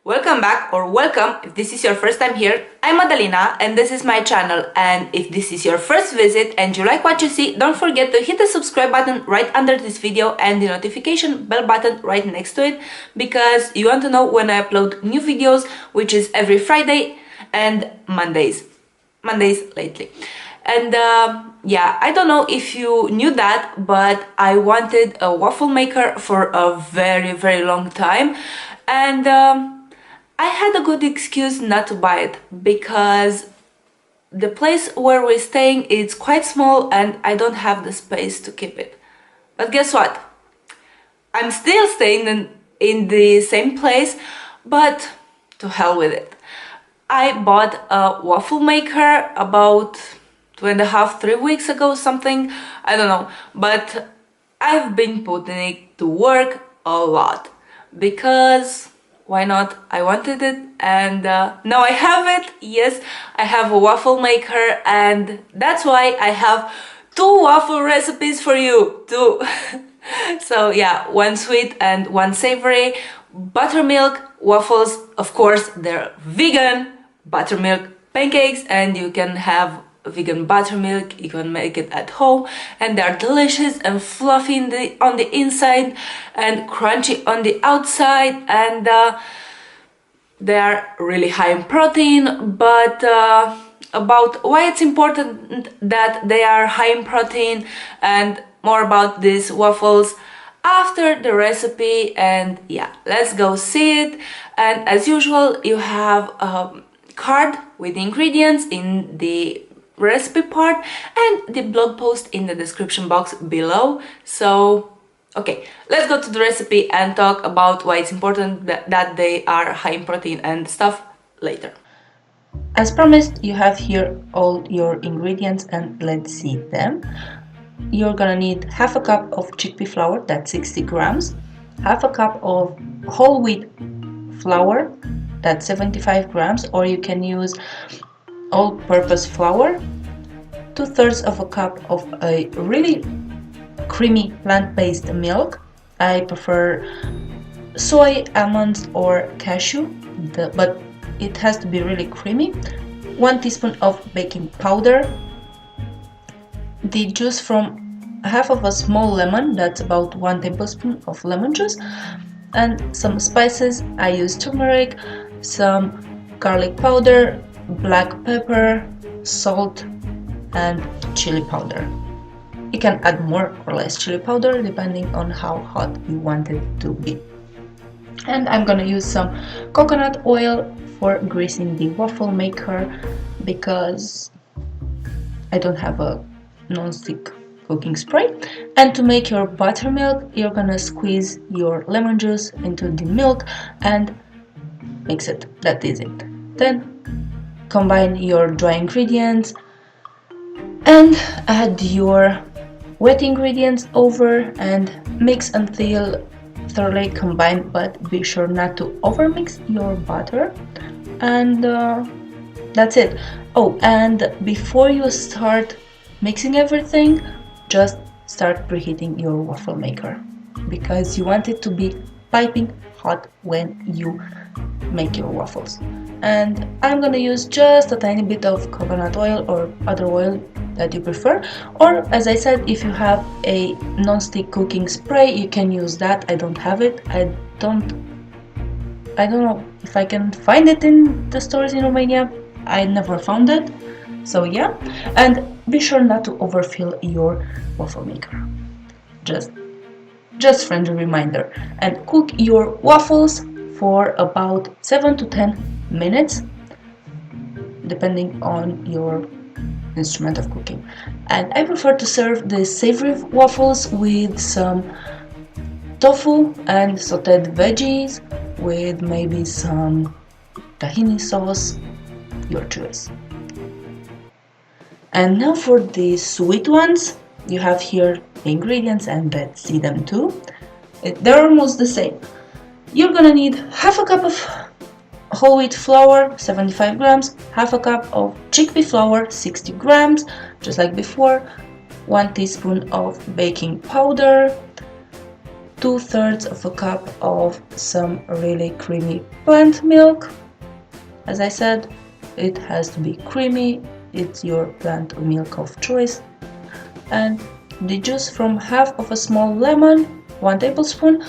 Welcome back or welcome if this is your first time here. I'm Madalina and this is my channel, and if this is your first visit and you like what you see, don't forget to hit the subscribe button right under this video and the notification bell button right next to it, because you want to know when I upload new videos, which is every Friday and Mondays lately. And yeah, I don't know if you knew that, but I wanted a waffle maker for a very long time, and I had a good excuse not to buy it because the place where we're staying is quite small and I don't have the space to keep it. But guess what? I'm still staying in the same place, but to hell with it. I bought a waffle maker about 2.5-3 weeks ago, something, I don't know, but I've been putting it to work a lot because why not? I wanted it, and now I have it. Yes, I have a waffle maker, and that's why I have 2 waffle recipes for you too. So yeah, one sweet and one savory. Buttermilk waffles, of course, they're vegan buttermilk pancakes, and you can have vegan buttermilk, you can make it at home, and they're delicious and fluffy on the inside and crunchy on the outside, and they are really high in protein. But about why it's important that they are high in protein and more about these waffles after the recipe. And yeah, let's go see it. And as usual, you have a card with the ingredients in the recipe part and the blog post in the description box below. So okay, let's go to the recipe and talk about why it's important that they are high in protein and stuff later. As promised, you have here all your ingredients, and let's see them. You're gonna need half a cup of chickpea flour, that's 60 grams, half a cup of whole wheat flour, that's 75 grams, or you can use all-purpose flour, 2/3 of a cup of a really creamy plant-based milk. I prefer soy, almonds, or cashew, but it has to be really creamy. 1 teaspoon of baking powder, the juice from half of a small lemon, that's about 1 tablespoon of lemon juice, and some spices. I use turmeric, some garlic powder, black pepper, salt, and chili powder. You can add more or less chili powder depending on how hot you want it to be. And I'm gonna use some coconut oil for greasing the waffle maker because I don't have a non-stick cooking spray. And to make your buttermilk, you're gonna squeeze your lemon juice into the milk and mix it. That is it. Then combine your dry ingredients and add your wet ingredients over and mix until thoroughly combined, but be sure not to overmix your butter. And that's it. Oh, and before you start mixing everything, just start preheating your waffle maker because you want it to be piping hot when you make your waffles. And I'm gonna use just a tiny bit of coconut oil or other oil that you prefer, or as I said, if you have a non-stick cooking spray, you can use that. I don't have it. I don't know if I can find it in the stores in Romania. I never found it. So yeah, and be sure not to overfill your waffle maker. Just friendly reminder. And cook your waffles for about 7 to 10 minutes depending on your instrument of cooking. And I prefer to serve the savory waffles with some tofu and sauteed veggies with maybe some tahini sauce, your choice. And now for the sweet ones, you have here the ingredients and let's see them too. They're almost the same. You're gonna need half a cup of whole wheat flour, 75 grams, half a cup of chickpea flour, 60 grams, just like before, 1 teaspoon of baking powder, 2/3 of a cup of some really creamy plant milk. As I said, it has to be creamy, it's your plant milk of choice. And the juice from half of a small lemon, 1 tablespoon,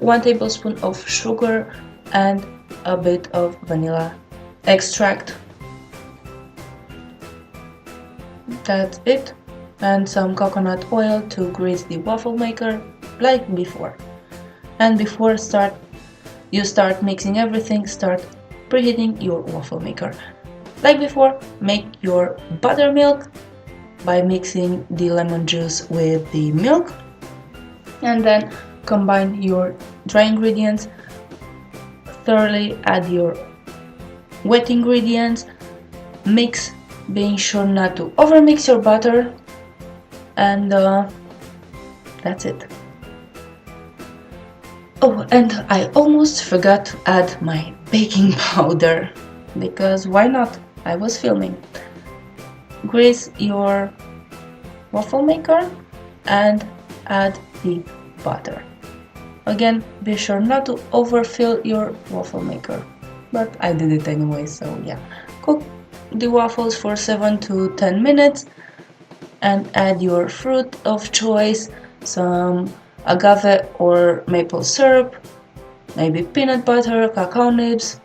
1 tablespoon of sugar, and a bit of vanilla extract. That's it. And some coconut oil to grease the waffle maker like before. And before you start mixing everything, start preheating your waffle maker. Like before, make your buttermilk by mixing the lemon juice with the milk, and then combine your dry ingredients thoroughly, add your wet ingredients, mix, being sure not to overmix your butter, and that's it. Oh, and I almost forgot to add my baking powder, because why not? I was filming. Grease your waffle maker and add the butter. Again, be sure not to overfill your waffle maker, but I did it anyway, so yeah. Cook the waffles for 7 to 10 minutes and add your fruit of choice, some agave or maple syrup, maybe peanut butter, cacao nibs,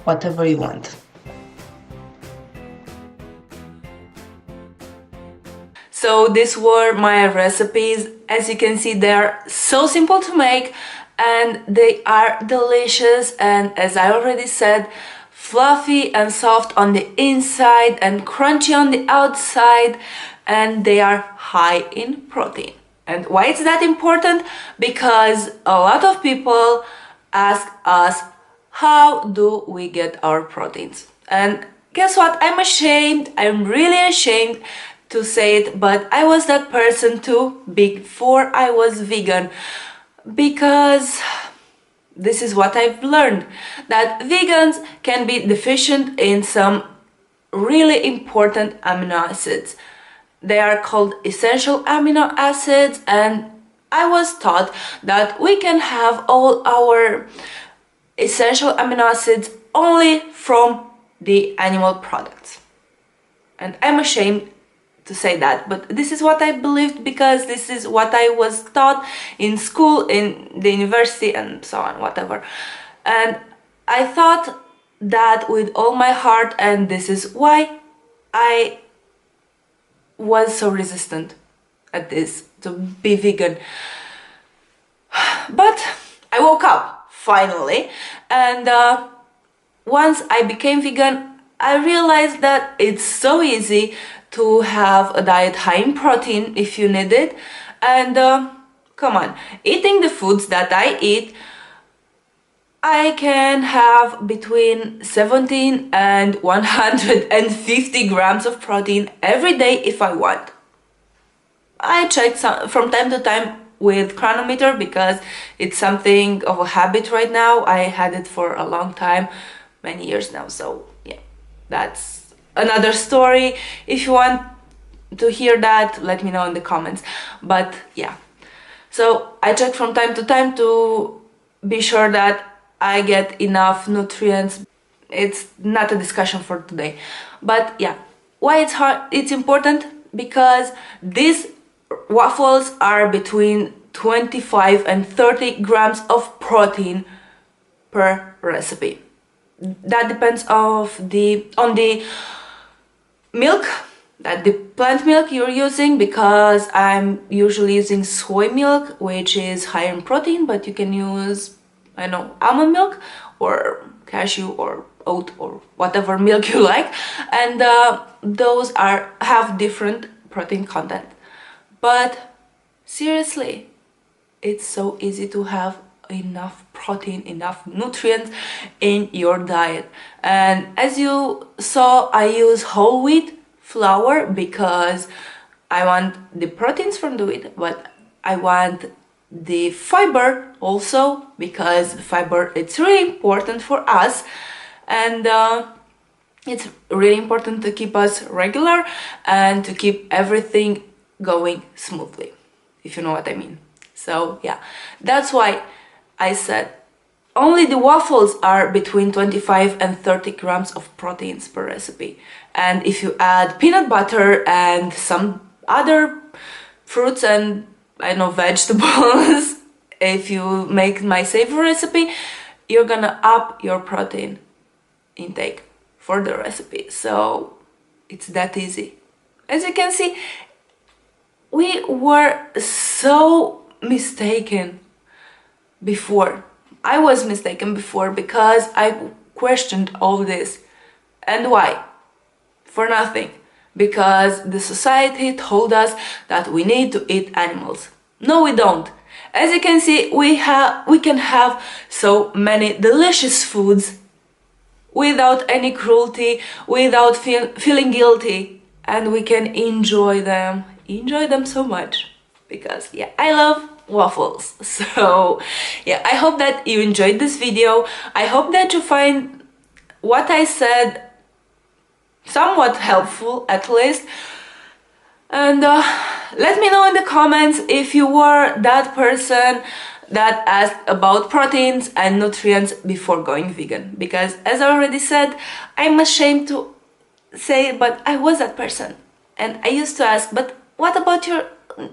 whatever you want. So these were my recipes. As you can see, they are so simple to make and they are delicious, and as I already said, fluffy and soft on the inside and crunchy on the outside, and they are high in protein. And why is that important? Because a lot of people ask us, how do we get our proteins? And guess what? I'm really ashamed to say it, but I was that person too before I was vegan, because this is what I've learned, that vegans can be deficient in some really important amino acids. They are called essential amino acids, and I was taught that we can have all our essential amino acids only from the animal products. And I'm ashamed to say that, but this is what I believed, because this is what I was taught in school, in the university, and so on, whatever. And I thought that with all my heart, and this is why I was so resistant at this, to be vegan. But I woke up finally, and once I became vegan, I realized that it's so easy to have a diet high in protein if you need it. And come on, eating the foods that I eat, I can have between 17 and 150 grams of protein every day if I want. I check from time to time with chronometer, because it's something of a habit right now. I had it for a long time, many years now, so yeah, that's another story. If you want to hear that, let me know in the comments. But yeah, so I check from time to time to be sure that I get enough nutrients. It's not a discussion for today, but yeah, why it's hard, it's important, because these waffles are between 25 and 30 grams of protein per recipe. That depends on the milk, that the plant milk you're using, because I'm usually using soy milk, which is higher in protein, but you can use, I don't know, almond milk or cashew or oat or whatever milk you like, and those have different protein content. But seriously, it's so easy to have enough protein, enough nutrients in your diet. And as you saw, I use whole wheat flour because I want the proteins from the wheat, but I want the fiber also, because fiber, it's really important for us, and it's really important to keep us regular and to keep everything going smoothly, if you know what I mean. So yeah, that's why I said only the waffles are between 25 and 30 grams of proteins per recipe. And if you add peanut butter and some other fruits and, I don't know, vegetables, if you make my savory recipe, you're gonna up your protein intake for the recipe. So it's that easy. As you can see, we were so mistaken before. I was mistaken before because I questioned all this. And why? For nothing. Because the society told us that we need to eat animals. No, we don't. As you can see, we can have so many delicious foods without any cruelty, without feeling guilty, and we can enjoy them so much. Because yeah, I love waffles. So yeah, I hope that you enjoyed this video. I hope that you find what I said somewhat helpful, at least. And let me know in the comments if you were that person that asked about proteins and nutrients before going vegan, because as I already said, I'm ashamed to say it, but I was that person. And I used to ask, but what about your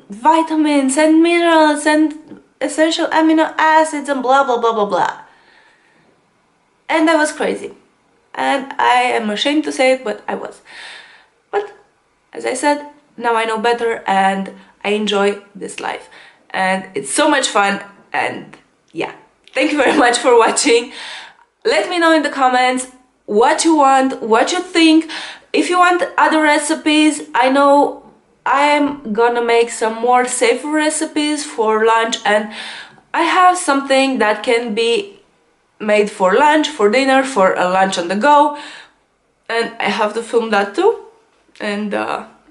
vitamins and minerals and essential amino acids and blah blah blah blah blah? And I was crazy. And I am ashamed to say it, but I was. But as I said, now I know better and I enjoy this life. And it's so much fun. And yeah, thank you very much for watching. Let me know in the comments what you want, what you think. If you want other recipes, I know I'm gonna make some more safer recipes for lunch, and I have something that can be made for lunch, for dinner, for a lunch on the go, and I have to film that too. And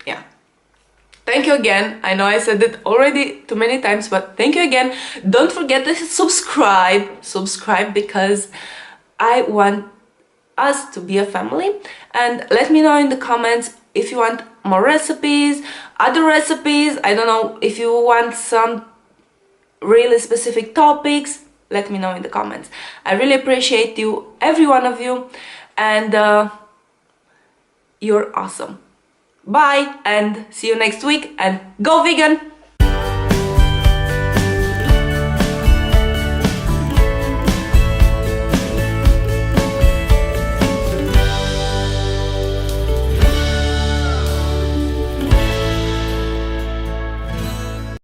yeah, thank you again. I know I said it already too many times, but thank you again. Don't forget to subscribe, because I want us to be a family. And let me know in the comments if you want more recipes, other recipes. I don't know if you want some really specific topics. Let me know in the comments. I really appreciate you, every one of you, and you're awesome. Bye, and see you next week, and go vegan!